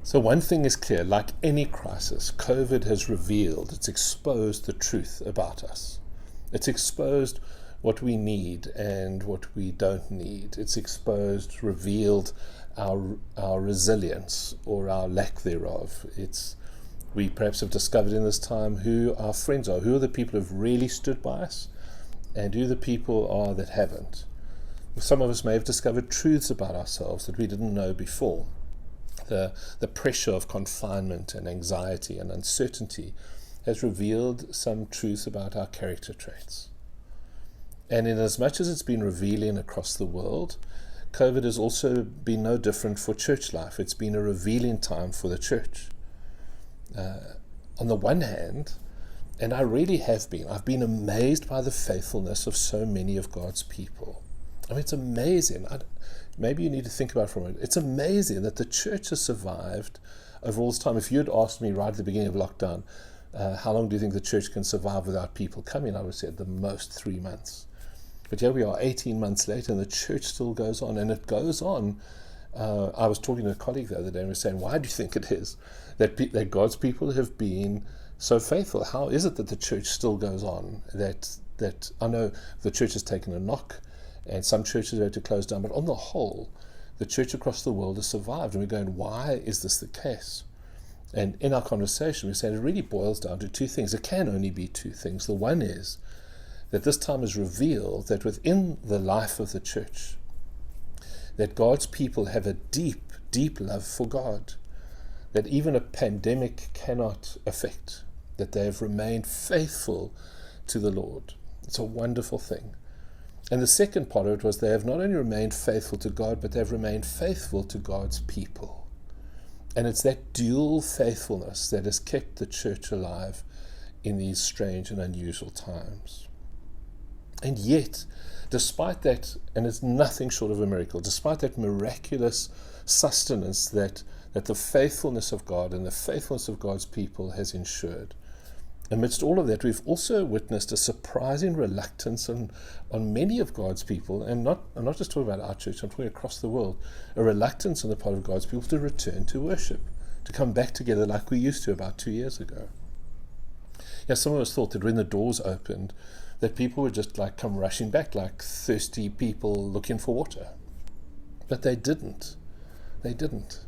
So one thing is clear, like any crisis, COVID has revealed, it's exposed the truth about us. It's exposed what we need and what we don't need. It's exposed, revealed our resilience or our lack thereof. We perhaps have discovered in this time who our friends are, who are the people who have really stood by us, and who the people are that haven't. Some of us may have discovered truths about ourselves that we didn't know before. The pressure of confinement and anxiety and uncertainty has revealed some truth about our character traits. And in as much as it's been revealing across the world, COVID has also been no different for church life. It's been a revealing time for the church. On the one hand, and I really have been, I've been amazed by the faithfulness of so many of God's people. I mean, it's amazing. Maybe you need to think about it for a minute. It's amazing that the church has survived over all this time. If you had asked me right at the beginning of lockdown, how long do you think the church can survive without people coming, I would say at the most 3 months. But here we are 18 months later and the church still goes on, and it goes on. I was talking to a colleague the other day and we were saying, why do you think it is that God's people have been so faithful? How is it that the church still goes on? That I know the church has taken a knock and some churches have had to close down, but on the whole, the church across the world has survived. And we're going, why is this the case? And in our conversation, we said it really boils down to two things. It can only be two things. The one is that this time has revealed that within the life of the church, that God's people have a deep, deep love for God, that even a pandemic cannot affect, that they have remained faithful to the Lord. It's a wonderful thing. And the second part of it was they have not only remained faithful to God, but they've remained faithful to God's people. And it's that dual faithfulness that has kept the church alive in these strange and unusual times. And yet, despite that, and it's nothing short of a miracle, despite that miraculous sustenance that the faithfulness of God and the faithfulness of God's people has ensured, amidst all of that, we've also witnessed a surprising reluctance on many of God's people, and I'm not just talking about our church, I'm talking across the world, a reluctance on the part of God's people to return to worship, to come back together like we used to about 2 years ago. Yeah, some of us thought that when the doors opened, that people would just like come rushing back like thirsty people looking for water. But they didn't. They didn't.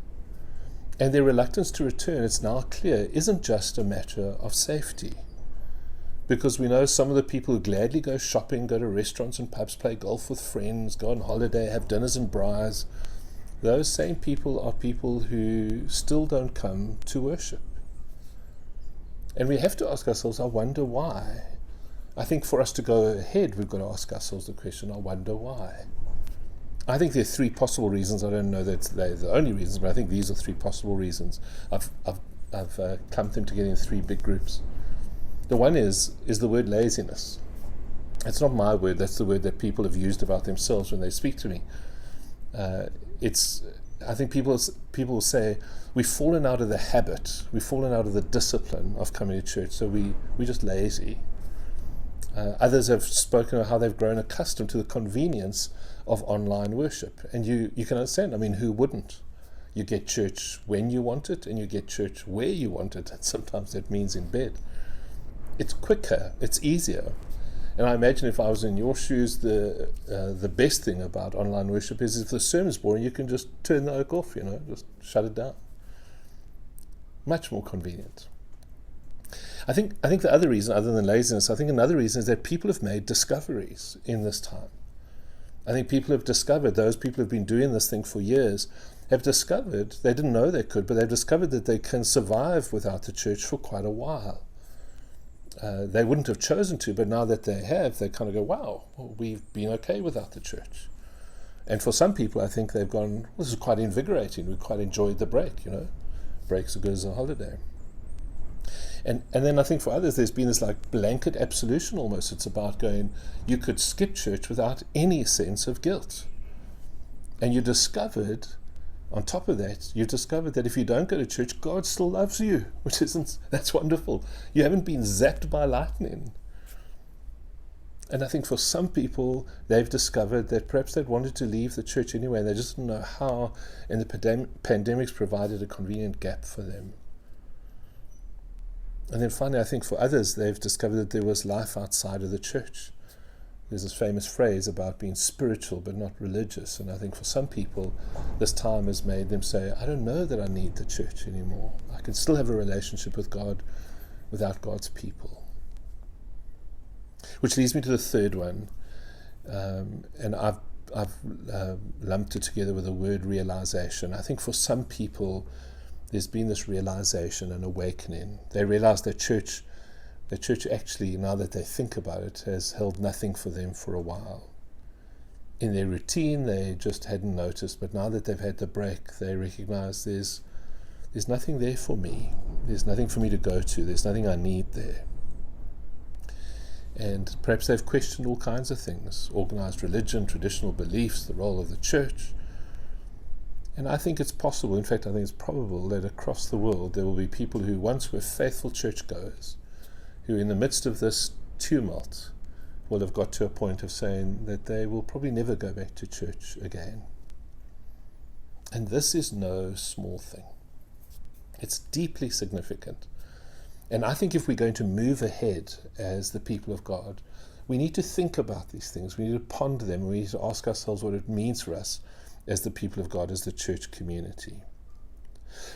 And their reluctance to return, it's now clear, isn't just a matter of safety. Because we know some of the people who gladly go shopping, go to restaurants and pubs, play golf with friends, go on holiday, have dinners and braais, those same people are people who still don't come to worship. And we have to ask ourselves, I wonder why. I think for us to go ahead, we've got to ask ourselves the question, I wonder why. I think there are three possible reasons. I don't know that they're the only reasons, but I think these are three possible reasons. I've clumped them together in three big groups. The one is the word laziness. It's not my word, that's the word that people have used about themselves when they speak to me. I think people will say, we've fallen out of the habit, we've fallen out of the discipline of coming to church, so we're just lazy. Others have spoken of how they've grown accustomed to the convenience of online worship. And you can understand, I mean, who wouldn't? You get church when you want it, and you get church where you want it, and sometimes that means in bed. It's quicker, it's easier. And I imagine if I was in your shoes, the best thing about online worship is if the sermon's boring, you can just turn the oak off, just shut it down. Much more convenient. I think the other reason, other than laziness, I think another reason is that people have made discoveries in this time. I think people have discovered, those people who have been doing this thing for years, have discovered, they didn't know they could, but they've discovered that they can survive without the church for quite a while. They wouldn't have chosen to, but now that they have, they kind of go, wow, we've been okay without the church. And for some people, I think they've gone, well, this is quite invigorating. We quite enjoyed the break, Breaks are good as a holiday. And then I think for others, there's been this like blanket absolution almost. It's about going, you could skip church without any sense of guilt. And you discovered, on top of that, you discovered that if you don't go to church, God still loves you, that's wonderful. You haven't been zapped by lightning. And I think for some people, they've discovered that perhaps they'd wanted to leave the church anyway, and they just didn't know how, and the pandemic's provided a convenient gap for them. And then finally, I think for others, they've discovered that there was life outside of the church. There's this famous phrase about being spiritual but not religious, and I think for some people, this time has made them say, I don't know that I need the church anymore. I can still have a relationship with God without God's people. Which leads me to the third one, and I've lumped it together with the word realization. I think for some people, there's been this realization and awakening. They realize that church actually, now that they think about it, has held nothing for them for a while. In their routine, they just hadn't noticed, but now that they've had the break, they recognize there's nothing there for me. There's nothing for me to go to. There's nothing I need there. And perhaps they've questioned all kinds of things, organized religion, traditional beliefs, the role of the church. And I think it's possible, in fact I think it's probable, that across the world there will be people who once were faithful churchgoers, who in the midst of this tumult will have got to a point of saying that they will probably never go back to church again. And this is no small thing. It's deeply significant. And I think if we're going to move ahead as the people of God, we need to think about these things. We need to ponder them. We need to ask ourselves what it means for us as the people of God, as the church community.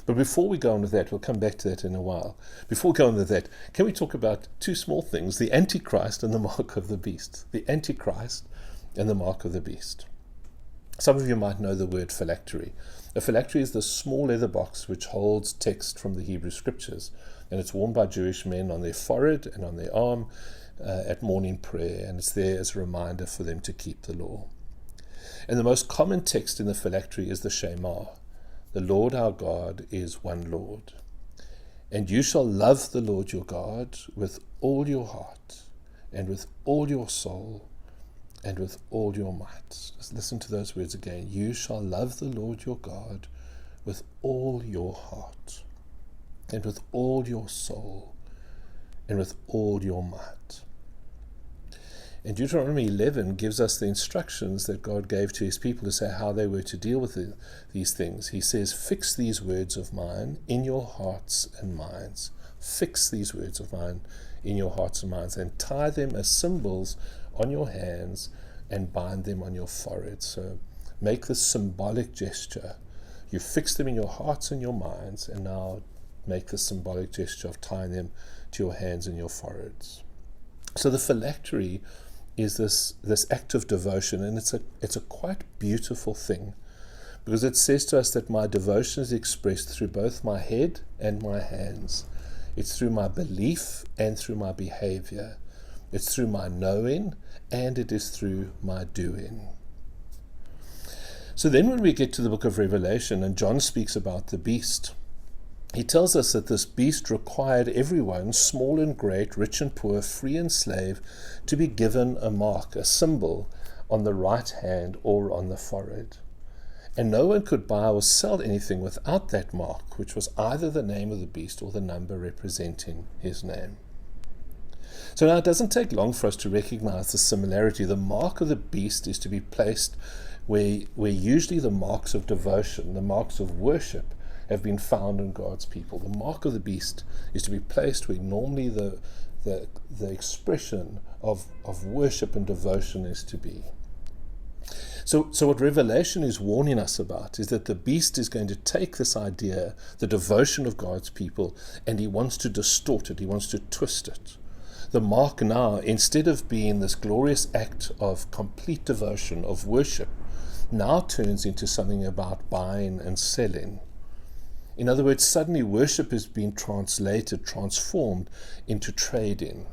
But before we go on with that, we'll come back to that in a while. Before we go on with that, can we talk about two small things, the Antichrist and the mark of the beast? The Antichrist and the mark of the beast. Some of you might know the word phylactery. A phylactery is the small leather box which holds text from the Hebrew scriptures, and it's worn by Jewish men on their forehead and on their arm at morning prayer, and it's there as a reminder for them to keep the law. And the most common text in the phylactery is the Shema. The Lord our God is one Lord. And you shall love the Lord your God with all your heart, and with all your soul, and with all your might. Just listen to those words again. You shall love the Lord your God with all your heart, and with all your soul, and with all your might. And Deuteronomy 11 gives us the instructions that God gave to his people to say how they were to deal with these things. He says, fix these words of mine in your hearts and minds. Fix these words of mine in your hearts and minds, and tie them as symbols on your hands and bind them on your forehead. So make this symbolic gesture. You fix them in your hearts and your minds, and now make the symbolic gesture of tying them to your hands and your foreheads. So the phylactery is this act of devotion, and it's a quite beautiful thing, because it says to us that my devotion is expressed through both my head and my hands. It's through my belief and through my behavior. It's through my knowing, and it is through my doing. So then when we get to the book of Revelation, and John speaks about the beast, he tells us that this beast required everyone, small and great, rich and poor, free and slave, to be given a mark, a symbol, on the right hand or on the forehead. And no one could buy or sell anything without that mark, which was either the name of the beast or the number representing his name. So now it doesn't take long for us to recognize the similarity. The mark of the beast is to be placed where usually the marks of devotion, the marks of worship, have been found in God's people. The mark of the beast is to be placed where normally the expression of worship and devotion is to be. So what Revelation is warning us about is that the beast is going to take this idea, the devotion of God's people, and he wants to distort it, he wants to twist it. The mark now, instead of being this glorious act of complete devotion, of worship, now turns into something about buying and selling. In other words, suddenly worship is being transformed into trading.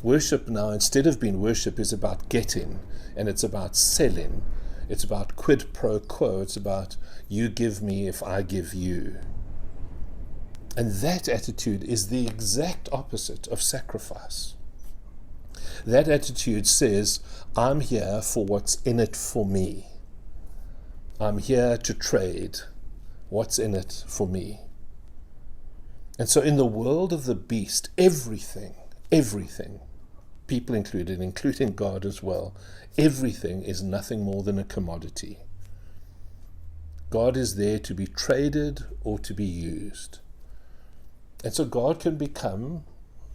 Worship now, instead of being worship, is about getting, and it's about selling. It's about quid pro quo. It's about you give me if I give you. And that attitude is the exact opposite of sacrifice. That attitude says, I'm here for what's in it for me. I'm here to trade. What's in it for me? And so in the world of the beast, everything people included, including God as well, everything is nothing more than a commodity. God is there to be traded or to be used. And so God can become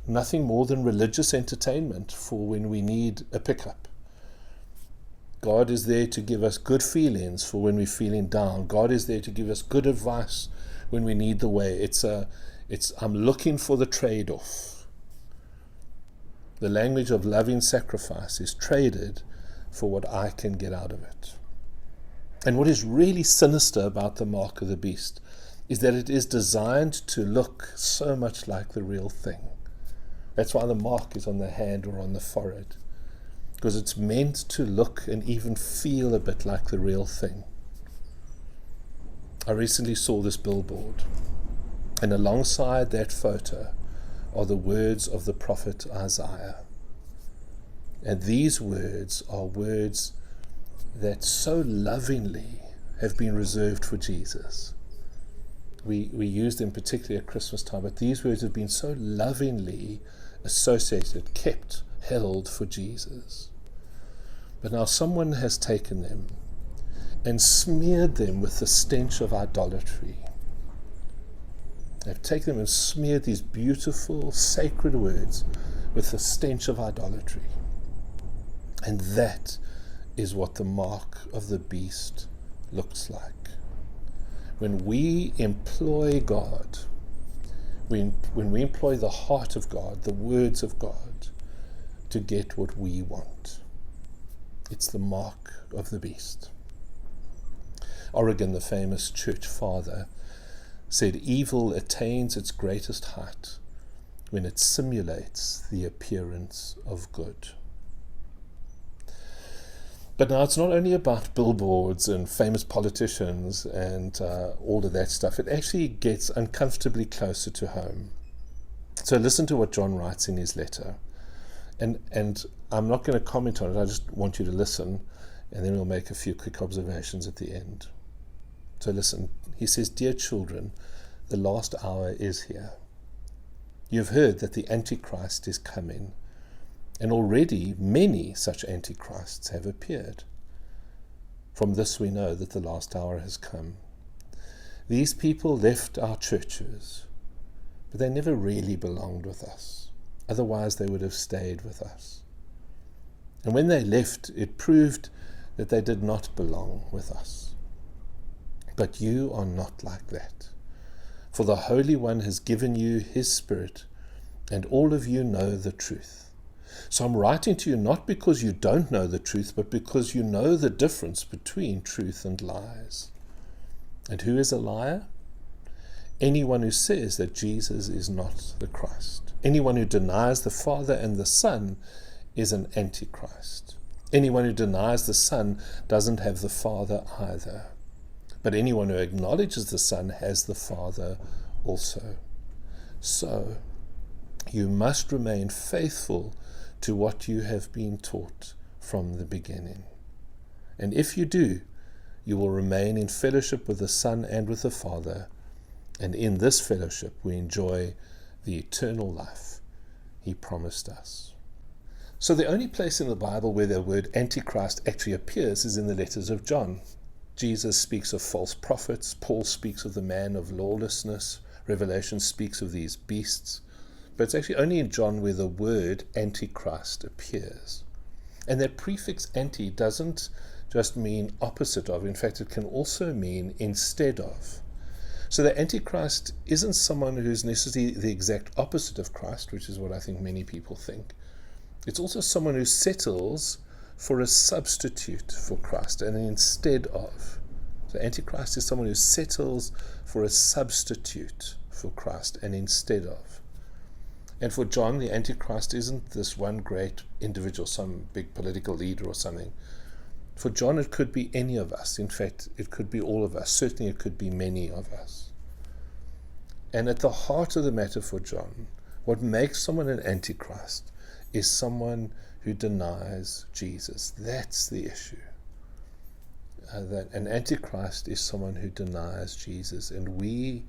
nothing more than religious entertainment for when we need a pickup. God is there to give us good feelings for when we're feeling down. God is there to give us good advice when we need the way. I'm looking for the trade-off. The language of loving sacrifice is traded for what I can get out of it. And what is really sinister about the mark of the beast is that it is designed to look so much like the real thing. That's why the mark is on the hand or on the forehead, because it's meant to look and even feel a bit like the real thing. I recently saw this billboard, and alongside that photo are the words of the prophet Isaiah. And these words are words that so lovingly have been reserved for Jesus. We use them particularly at Christmas time, but these words have been so lovingly associated, kept, held for Jesus. But now someone has taken them and smeared them with the stench of idolatry. They've taken them and smeared these beautiful, sacred words with the stench of idolatry. And that is what the mark of the beast looks like. When we employ God, when we employ the heart of God, the words of God, to get what we want, it's the mark of the beast. Origen, the famous church father, said evil attains its greatest height when it simulates the appearance of good. But now it's not only about billboards and famous politicians and all of that stuff. It actually gets uncomfortably closer to home. So listen to what John writes in his letter. And I'm not going to comment on it. I just want you to listen, and then we'll make a few quick observations at the end. So listen. He says, "Dear children, the last hour is here. You've heard that the Antichrist is coming. And already many such antichrists have appeared. From this we know that the last hour has come. These people left our churches, but they never really belonged with us. Otherwise they would have stayed with us. And when they left, it proved that they did not belong with us. But you are not like that. For the Holy One has given you his Spirit, and all of you know the truth. So I'm writing to you not because you don't know the truth, but because you know the difference between truth and lies. And who is a liar? Anyone who says that Jesus is not the Christ. Anyone who denies the Father and the Son is an Antichrist. Anyone who denies the Son doesn't have the Father either. But anyone who acknowledges the Son has the Father also. So you must remain faithful to what you have been taught from the beginning. And if you do, you will remain in fellowship with the Son and with the Father, and in this fellowship we enjoy the eternal life he promised us." So the only place in the Bible where the word Antichrist actually appears is in the letters of John. Jesus speaks of false prophets, Paul speaks of the man of lawlessness, Revelation speaks of these beasts. But it's actually only in John where the word Antichrist appears. And that prefix anti doesn't just mean opposite of. In fact, it can also mean instead of. So the Antichrist isn't someone who's necessarily the exact opposite of Christ, which is what I think many people think. It's also someone who settles for a substitute for Christ, and instead of. So Antichrist is someone who settles for a substitute for Christ, and instead of. And for John, the Antichrist isn't this one great individual, some big political leader or something. For John, it could be any of us. In fact, it could be all of us. Certainly, it could be many of us. And at the heart of the matter for John, what makes someone an Antichrist is someone who denies Jesus. That's the issue. That an Antichrist is someone who denies Jesus. And we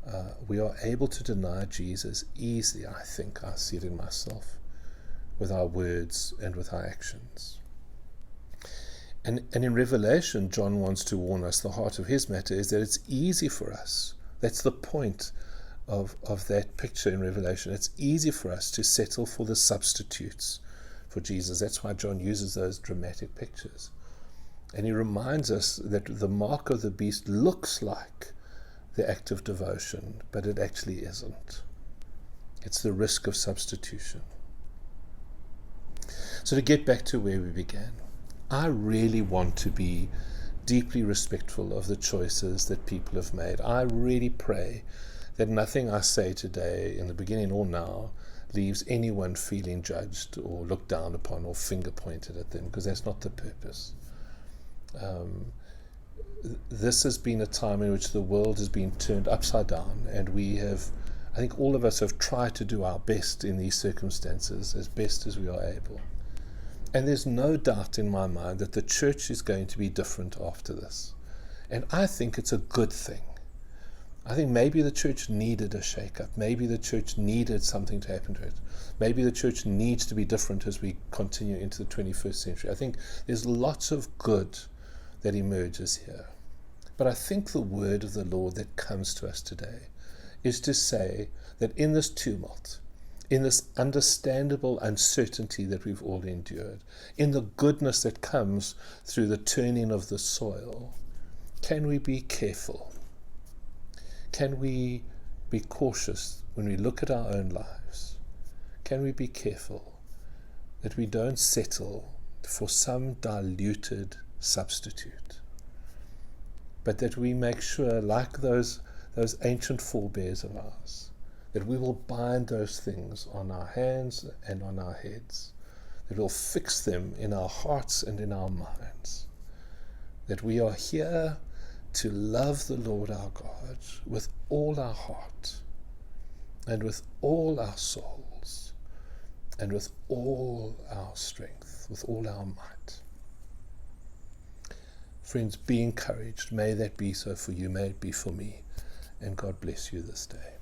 are able to deny Jesus easily. I think I see it in myself. with our words and with our actions. And in Revelation, John wants to warn us, the heart of his matter is that it's easy for us. That's the point of that picture in Revelation. It's easy for us to settle for the substitutes for Jesus. That's why John uses those dramatic pictures. And he reminds us that the mark of the beast looks like the act of devotion, but it actually isn't. It's the risk of substitution. So to get back to where we began, I really want to be deeply respectful of the choices that people have made. I really pray that nothing I say today, in the beginning or now, leaves anyone feeling judged or looked down upon or finger pointed at them, because that's not the purpose. This has been a time in which the world has been turned upside down, and I think all of us have tried to do our best in these circumstances as best as we are able. And there's no doubt in my mind that the church is going to be different after this. And I think it's a good thing. I think maybe the church needed a shake-up. Maybe the church needed something to happen to it. Maybe the church needs to be different as we continue into the 21st century. I think there's lots of good that emerges here. But I think the word of the Lord that comes to us today is to say that in this tumult, in this understandable uncertainty that we've all endured, in the goodness that comes through the turning of the soil, can we be careful? Can we be cautious when we look at our own lives? Can we be careful that we don't settle for some diluted substitute, but that we make sure, like those ancient forebears of ours, that we will bind those things on our hands and on our heads, that we'll fix them in our hearts and in our minds, that we are here to love the Lord our God with all our heart and with all our souls and with all our strength, with all our might. Friends, be encouraged. May that be so for you. May it be for me. And God bless you this day.